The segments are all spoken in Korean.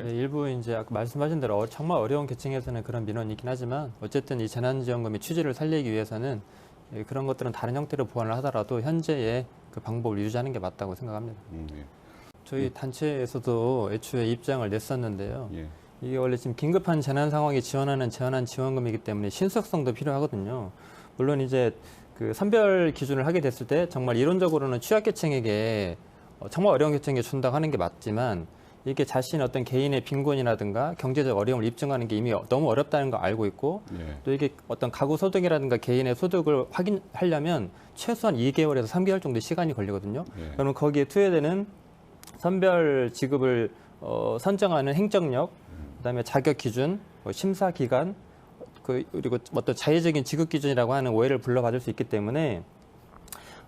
네, 일부 이제 아까 말씀하신 대로 정말 어려운 계층에서는 그런 민원이 있긴 하지만 어쨌든 이 재난지원금의 취지를 살리기 위해서는 그런 것들은 다른 형태로 보완을 하더라도 현재의 그 방법을 유지하는 게 맞다고 생각합니다. 예. 저희 단체에서도 애초에 입장을 냈었는데요. 예. 이게 원래 지금 긴급한 재난 상황에 지원하는 지원금이기 때문에 신속성도 필요하거든요. 물론 이제 그 선별 기준을 하게 됐을 때 정말 이론적으로는 취약계층에게 정말 어려운 계층에 준다고 하는 게 맞지만 이게 자신 어떤 개인의 빈곤이라든가 경제적 어려움을 입증하는 게 이미 너무 어렵다는 걸 알고 있고 예. 또 이게 어떤 가구 소득이라든가 개인의 소득을 확인하려면 최소한 2개월에서 3개월 정도 시간이 걸리거든요. 예. 그러면 거기에 투여되는 선별 지급을 선정하는 행정력, 그다음에 자격 기준, 심사 기간, 그리고 어떤 자의적인 지급 기준이라고 하는 오해를 불러받을 수 있기 때문에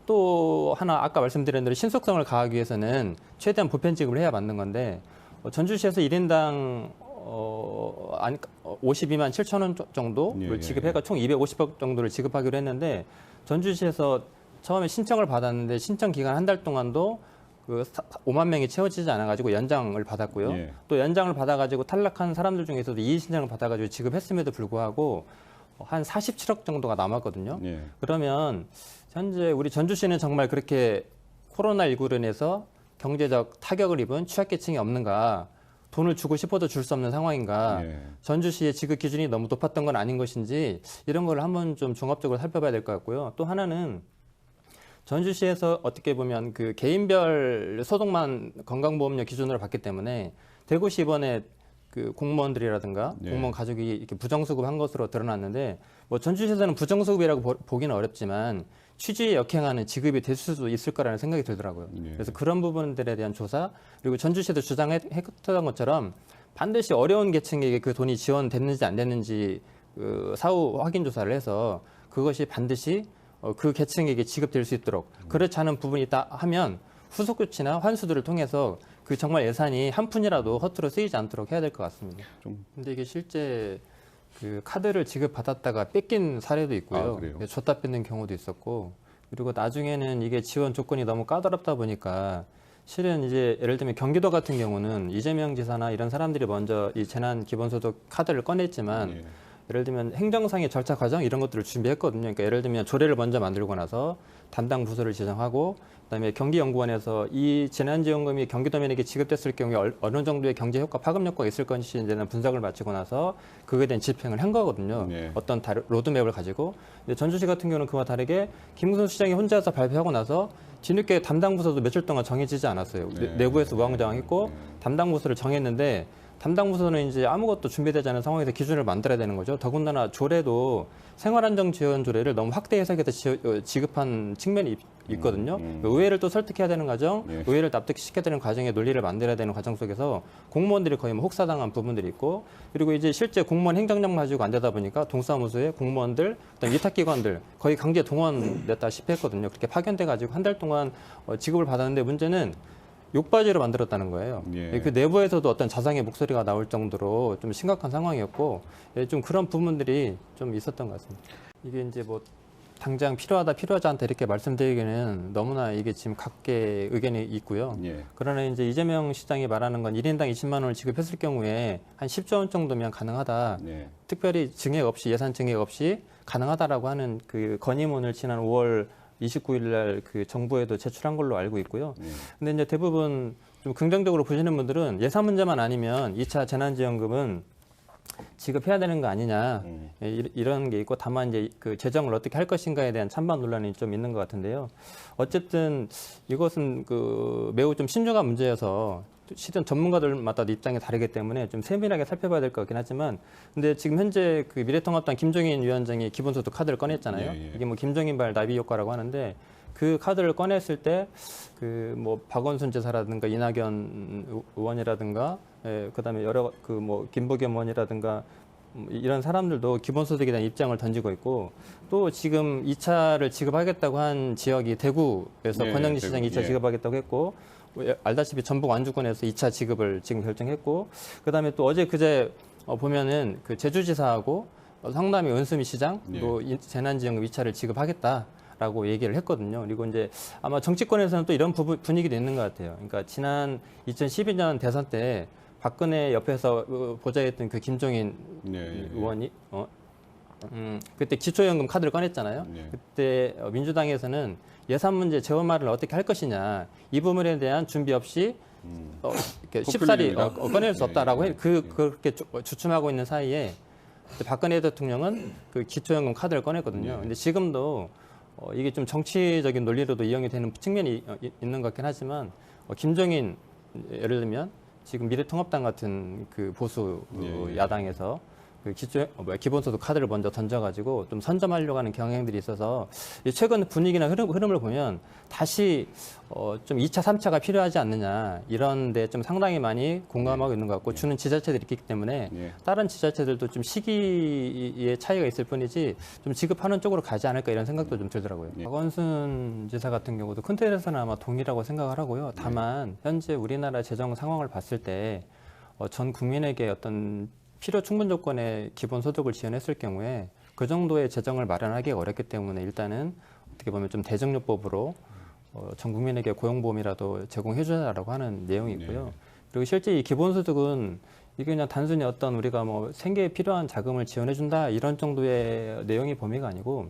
또 하나 아까 말씀드린 대로 신속성을 가하기 위해서는 최대한 보편 지급을 해야 맞는 건데 전주시에서 1인당 52만 7천 원 정도를 지급해가 총 250억 정도를 지급하기로 했는데 전주시에서 처음에 신청을 받았는데 신청 기간 한 달 동안도 그 5만 명이 채워지지 않아가지고 연장을 받았고요. 예. 또 연장을 받아가지고 탈락한 사람들 중에서도 이의 신청을 받아가지고 지급했음에도 불구하고 한 47억 정도가 남았거든요. 예. 그러면 현재 우리 전주시는 정말 그렇게 코로나19로 인해서 경제적 타격을 입은 취약계층이 없는가, 돈을 주고 싶어도 줄 수 없는 상황인가, 예. 전주시의 지급 기준이 너무 높았던 건 아닌 것인지 이런 걸 한번 좀 종합적으로 살펴봐야 될 것 같고요. 또 하나는 전주시에서 어떻게 보면 그 개인별 소득만 건강보험료 기준으로 받기 때문에 대구시 이번에 그 공무원들이라든가 예. 공무원 가족이 이렇게 부정수급한 것으로 드러났는데 뭐 전주시에서는 부정수급이라고 보기는 어렵지만 취지에 역행하는 지급이 될 수도 있을 거라는 생각이 들더라고요. 예. 그래서 그런 부분들에 대한 조사 그리고 전주시에도 주장했던 것처럼 반드시 어려운 계층에게 그 돈이 지원됐는지 안 됐는지 그 사후 확인 조사를 해서 그것이 반드시 그 계층에게 지급될 수 있도록 그렇지 않은 부분이 있다 하면 후속 조치나 환수들을 통해서 그 정말 예산이 한 푼이라도 허투루 쓰이지 않도록 해야 될 것 같습니다. 근데 이게 실제 그 카드를 지급받았다가 뺏긴 사례도 있고요. 줬다 뺏는 경우도 있었고 그리고 나중에는 이게 지원 조건이 너무 까다롭다 보니까 실은 이제 예를 들면 경기도 같은 경우는 이재명 지사나 이런 사람들이 먼저 이 재난 기본소득 카드를 꺼냈지만 예. 예를 들면 행정상의 절차 과정 이런 것들을 준비했거든요. 그러니까 예를 들면 조례를 먼저 만들고 나서 담당 부서를 지정하고 그다음에 경기연구원에서 이 재난지원금이 경기도민에게 지급됐을 경우에 어느 정도의 경제 효과, 파급 효과가 있을 것인지에 대한 분석을 마치고 나서 그거에 대한 집행을 한 거거든요. 네. 어떤 로드맵을 가지고. 근데 전주시 같은 경우는 그와 다르게 김무성 시장이 혼자서 발표하고 나서 뒤늦게 담당 부서도 며칠 동안 정해지지 않았어요. 네. 내부에서 우왕좌왕했고 네. 담당 부서를 정했는데 담당 부서는 이제 아무것도 준비되지 않은 상황에서 기준을 만들어야 되는 거죠. 더군다나 조례도 생활안정 지원 조례를 너무 확대 해석해서 지급한 측면이 있거든요. 의회를 또 설득해야 되는 과정, 예. 의회를 납득시켜야 되는 과정에 논리를 만들어야 되는 과정 속에서 공무원들이 거의 뭐 혹사당한 부분들이 있고 그리고 이제 실제 공무원 행정력 가지고 안 되다 보니까 동사무소에 공무원들, 그다음 위탁기관들 거의 강제 동원됐다시피 했거든요. 그렇게 파견돼 가지고 한 달 동안 지급을 받았는데 문제는 욕바지로 만들었다는 거예요. 예. 그 내부에서도 어떤 자상의 목소리가 나올 정도로 좀 심각한 상황이었고 좀 그런 부분들이 좀 있었던 것 같습니다. 이게 이제 뭐 당장 필요하다 필요하지 않다 이렇게 말씀드리기는 너무나 이게 지금 각계 의견이 있고요. 예. 그러나 이제 이재명 시장이 말하는 건 1인당 20만 원을 지급했을 경우에 한 10조 원 정도면 가능하다. 예. 특별히 증액 없이 예산 증액 없이 가능하다라고 하는 그 건의문을 지난 5월 29일 날 그 정부에도 제출한 걸로 알고 있고요. 근데 이제 대부분 좀 긍정적으로 보시는 분들은 예산 문제만 아니면 2차 재난지원금은 지급해야 되는 거 아니냐 이런 게 있고 다만 이제 그 재정을 어떻게 할 것인가에 대한 찬반 논란이 좀 있는 것 같은데요. 어쨌든 이것은 그 매우 좀 신중한 문제여서 시든 전문가들마다 입장이 다르기 때문에 좀 세밀하게 살펴봐야 될 것 같긴 하지만 근데 지금 현재 그 미래통합당 김종인 위원장이 기본소득 카드를 꺼냈잖아요. 예. 이게 뭐 김종인발 나비 효과라고 하는데 그 카드를 꺼냈을 때 그 뭐 박원순 지사라든가 이낙연 의원이라든가 그다음에 여러 그 뭐 김부겸 의원이라든가 이런 사람들도 기본소득에 대한 입장을 던지고 있고 또 지금 2차를 지급하겠다고 한 지역이 대구에서 예, 권영진 시장이 2차 예. 지급하겠다고 했고 알다시피 전북 완주군에서 2차 지급을 지금 결정했고 그다음에 또 어제 그제 보면은 그 제주지사하고 성남의 은수미 시장도 재난지원금 2차를 지급하겠다라고 얘기를 했거든요. 그리고 이제 아마 정치권에서는 또 이런 분위기도 있는 것 같아요. 그러니까 지난 2012년 대선 때 박근혜 옆에서 보좌했던 그 김종인 의원이 그때 기초연금 카드를 꺼냈잖아요. 그때 민주당에서는 예산 문제 재원마를 어떻게 할 것이냐 이 부분에 대한 준비 없이 이렇게 쉽사리 꺼낼 수 없다라고 그렇게 주춤하고 있는 사이에 박근혜 대통령은 그 기초연금 카드를 꺼냈거든요. 근데 지금도 이게 좀 정치적인 논리로도 이용이 되는 측면이 있는 것 같긴 하지만 김종인 예를 들면 지금 미래통합당 같은 그 보수 야당에서 그 기본소득 카드를 먼저 던져가지고 좀 선점하려고 하는 경향들이 있어서 최근 분위기나 흐름을 보면 다시 좀 2차, 3차가 필요하지 않느냐 이런 데 좀 상당히 많이 공감하고 있는 것 같고 주는 지자체들이 있기 때문에 다른 지자체들도 좀 시기의 차이가 있을 뿐이지 좀 지급하는 쪽으로 가지 않을까 이런 생각도 좀 들더라고요. 박원순 지사 같은 경우도 큰 틀에서는 아마 동의라고 생각을 하고요. 다만 현재 우리나라 재정 상황을 봤을 때 전 국민에게 어떤 필요 충분 조건의 기본소득을 지원했을 경우에 그 정도의 재정을 마련하기가 어렵기 때문에 일단은 어떻게 보면 좀 대정요법으로 전 국민에게 고용보험이라도 제공해주자라고 하는 내용이 있고요. 그리고 실제 이 기본소득은 이게 그냥 단순히 어떤 우리가 뭐 생계에 필요한 자금을 지원해준다 이런 정도의 내용의 범위가 아니고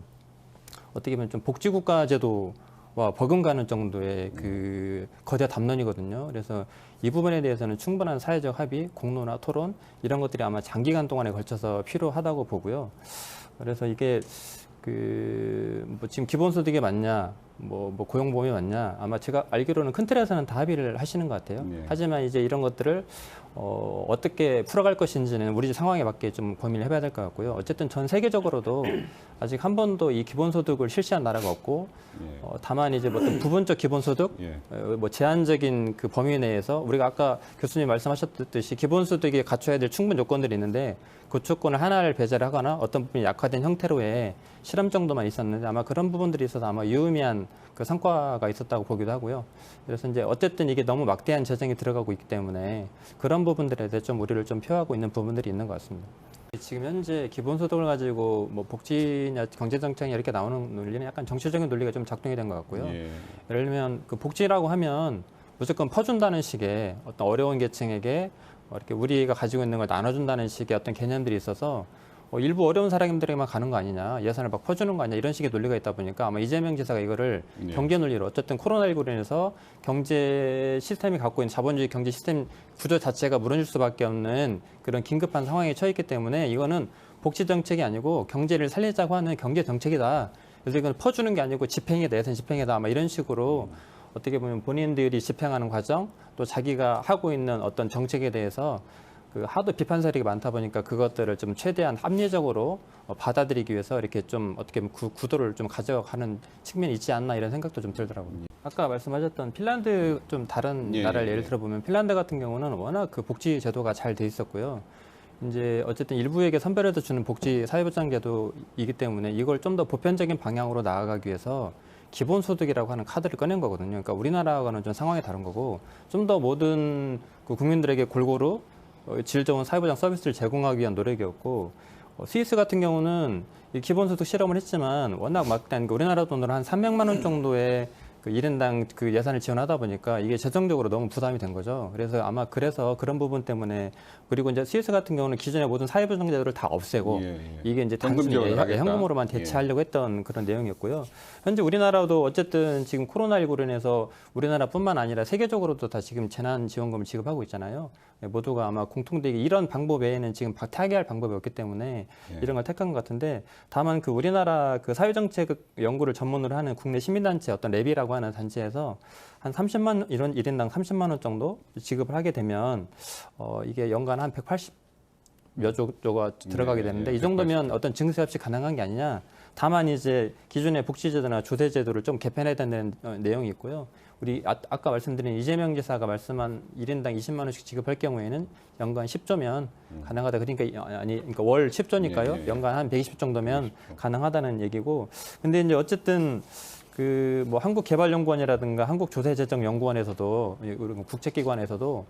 어떻게 보면 좀 복지국가제도와 버금가는 정도의 그 거대 담론이거든요. 그래서 이 부분에 대해서는 충분한 사회적 합의, 공론화, 토론 이런 것들이 아마 장기간 동안에 걸쳐서 필요하다고 보고요. 그래서 이게 뭐 지금 기본소득이 맞냐, 뭐 고용보험이 맞냐, 아마 제가 알기로는 큰 틀에서는 다 합의를 하시는 것 같아요. 하지만 이제 이런 것들을 어떻게 풀어갈 것인지는 우리 상황에 맞게 좀 고민을 해봐야 될 것 같고요. 어쨌든 전 세계적으로도 아직 한 번도 이 기본소득을 실시한 나라가 없고, 다만 이제 뭐 어떤 부분적 기본소득, 뭐 제한적인 그 범위 내에서 우리가 아까 교수님 말씀하셨듯이 기본소득이 갖춰야 될 충분 요건들이 있는데 그 조건을 하나를 배제를 하거나 어떤 부분이 약화된 형태로의 실험 정도만 있었는데 아마 그런 부분들이 있어서 아마 유의미한 그 성과가 있었다고 보기도 하고요. 그래서 이제 어쨌든 이게 너무 막대한 재정이 들어가고 있기 때문에 그런 부분들에 대해 좀 우려를 좀 표하고 있는 부분들이 있는 것 같습니다. 지금 현재 기본소득을 가지고 뭐 복지냐 경제정책이 이렇게 나오는 논리는 약간 정치적인 논리가 좀 작동이 된 것 같고요. 예를 들면 그 복지라고 하면 무조건 퍼준다는 식의 어떤 어려운 계층에게 이렇게 우리가 가지고 있는 걸 나눠준다는 식의 어떤 개념들이 있어서 일부 어려운 사람들에게만 가는 거 아니냐, 예산을 막 퍼주는 거 아니냐 이런 식의 논리가 있다 보니까 아마 이재명 지사가 이거를 경제 논리로 어쨌든 코로나19로 인해서 경제 시스템이 갖고 있는 자본주의 경제 시스템 구조 자체가 무너질 수밖에 없는 그런 긴급한 상황에 처했기 때문에 이거는 복지 정책이 아니고 경제를 살리자고 하는 경제 정책이다. 그래서 이건 퍼주는 게 아니고 집행이다, 예산 집행이다, 아마 이런 식으로 어떻게 보면 본인들이 집행하는 과정 또 자기가 하고 있는 어떤 정책에 대해서 그 하도 비판사리가 많다 보니까 그것들을 좀 최대한 합리적으로 받아들이기 위해서 이렇게 좀 어떻게 보면 구도를 좀 가져가는 측면이 있지 않나 이런 생각도 좀 들더라고요. 아까 말씀하셨던 핀란드 좀 다른 나라를 예를 들어보면 핀란드 같은 경우는 워낙 그 복지 제도가 잘 돼 있었고요. 이제 어쨌든 일부에게 선별해서 주는 복지 사회보장 제도이기 때문에 이걸 좀 더 보편적인 방향으로 나아가기 위해서 기본소득이라고 하는 카드를 꺼낸 거거든요. 그러니까 우리나라와는 좀 상황이 다른 거고 좀 더 모든 그 국민들에게 골고루 질 좋은 사회보장 서비스를 제공하기 위한 노력이었고 스위스 같은 경우는 이 기본소득 실험을 했지만 워낙 막대한 우리나라 돈으로 한 300만 원 정도의 그 1인당 그 예산을 지원하다 보니까 이게 재정적으로 너무 부담이 된 거죠. 그래서 아마 그래서 그런 부분 때문에 그리고 이제 스위스 같은 경우는 기존의 모든 사회보장 제도를 다 없애고 이게 이제 단순히 현금으로만 대체하려고 했던 그런 내용이었고요. 현재 우리나라도 어쨌든 지금 코로나19로 인해서 우리나라뿐만 아니라 세계적으로도 다 지금 재난지원금을 지급하고 있잖아요. 모두가 아마 공통되게 이런 방법 외에는 지금 타개할 방법이 없기 때문에 이런 걸 택한 것 같은데 다만 그 우리나라 그 사회정책 연구를 전문으로 하는 국내 시민단체 어떤 랩이라고 하는 단체에서 한 30만 이런 1인당 30만 원 정도 지급을 하게 되면 이게 연간 한 180여 조가 들어가게 되는데 이 정도면 어떤 증세 없이 가능한 게 아니냐. 다만 이제 기존의 복지제도나 조세제도를 좀 개편해야 되는 내용이 있고요. 우리 아까 말씀드린 이재명 지사가 말씀한 1인당 20만 원씩 지급할 경우에는 연간 10조면 가능하다. 그러니까 월 10조니까요. 연간 한 120 정도면 가능하다는 얘기고. 근데 이제 어쨌든 그 뭐 한국개발연구원이라든가 한국조세재정연구원에서도 국책기관에서도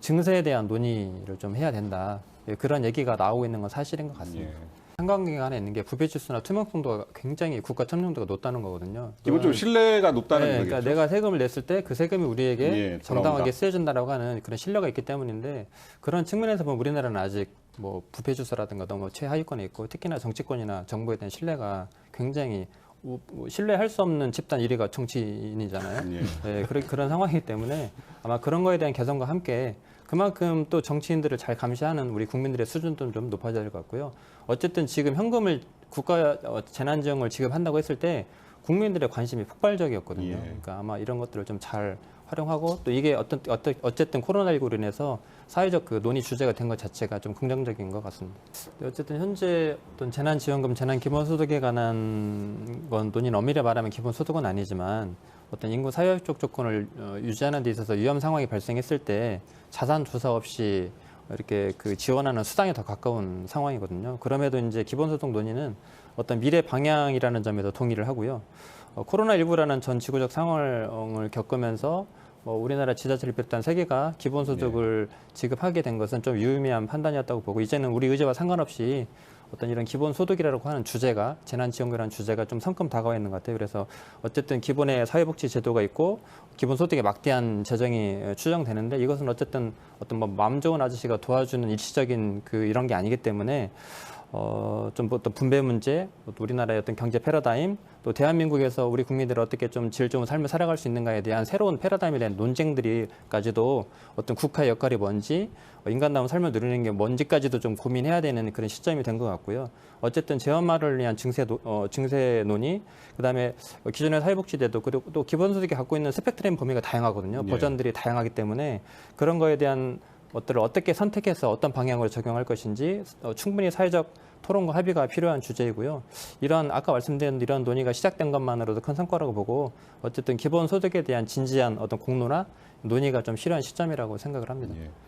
증세에 대한 논의를 좀 해야 된다. 그런 얘기가 나오고 있는 건 사실인 것 같습니다. 상관관계가 하나 있는 게 부패 지수나 투명성도가 굉장히 국가 투명도가 높다는 거거든요. 기본적으로 신뢰가 높다는 네, 거겠죠. 그러니까 내가 세금을 냈을 때 그 세금이 우리에게 예, 정당하게 돌아온다. 쓰여진다라고 하는 그런 신뢰가 있기 때문인데 그런 측면에서 보면 우리나라는 아직 뭐 부패 지수라든가 너무 최하위권에 있고 특히나 정치권이나 정부에 대한 신뢰가 굉장히 신뢰할 수 없는 집단 1위가 정치인이잖아요. 예. 네, 그런 상황이기 때문에 아마 그런 거에 대한 개선과 함께 그만큼 또 정치인들을 잘 감시하는 우리 국민들의 수준도 좀 높아져야 될 것 같고요. 어쨌든 지금 현금을 국가 재난지원금을 지급한다고 했을 때 국민들의 관심이 폭발적이었거든요. 예. 그러니까 아마 이런 것들을 좀 잘 활용하고 또 이게 어쨌든 코로나19로 인해서 사회적 그 논의 주제가 된 것 자체가 좀 긍정적인 것 같습니다. 어쨌든 현재 어떤 재난지원금, 재난기본소득에 관한 건 논의는 엄밀히 말하면 기본소득은 아니지만 어떤 인구 사회적 조건을 유지하는 데 있어서 위험 상황이 발생했을 때 자산 조사 없이 이렇게 그 지원하는 수당에 더 가까운 상황이거든요. 그럼에도 이제 기본소득 논의는 어떤 미래 방향이라는 점에서 동의를 하고요. 코로나19라는 전 지구적 상황을 겪으면서 우리나라 지자체를 비롯한 세계가 기본소득을 지급하게 된 것은 좀 유의미한 판단이었다고 보고 이제는 우리 의지와 상관없이 어떤 이런 기본소득이라고 하는 주제가 재난지원금이라는 주제가 좀 성큼 다가와 있는 것 같아요. 그래서 어쨌든 기본의 사회복지 제도가 있고 기본소득에 막대한 재정이 추정되는데 이것은 어쨌든 어떤 뭐 마음 좋은 아저씨가 도와주는 일시적인 그 이런 게 아니기 때문에 좀 어떤 분배 문제, 또 우리나라의 어떤 경제 패러다임, 또 대한민국에서 우리 국민들이 어떻게 좀 질 좋은 삶을 살아갈 수 있는가에 대한 새로운 패러다임에 대한 논쟁들이까지도 어떤 국가의 역할이 뭔지, 인간다운 삶을 누리는 게 뭔지까지도 좀 고민해야 되는 그런 시점이 된 것 같고요. 어쨌든 재원마를 위한 증세 논의, 그다음에 기존의 사회복지제도 그리고 또 기본소득이 갖고 있는 스펙트럼 범위가 다양하거든요. 예. 버전들이 다양하기 때문에 그런 거에 대한 것들을 어떻게 선택해서 어떤 방향으로 적용할 것인지 충분히 사회적 토론과 합의가 필요한 주제이고요. 이런 아까 말씀드린 이런 논의가 시작된 것만으로도 큰 성과라고 보고 어쨌든 기본소득에 대한 진지한 어떤 공론화 논의가 좀 필요한 시점이라고 생각을 합니다. 예.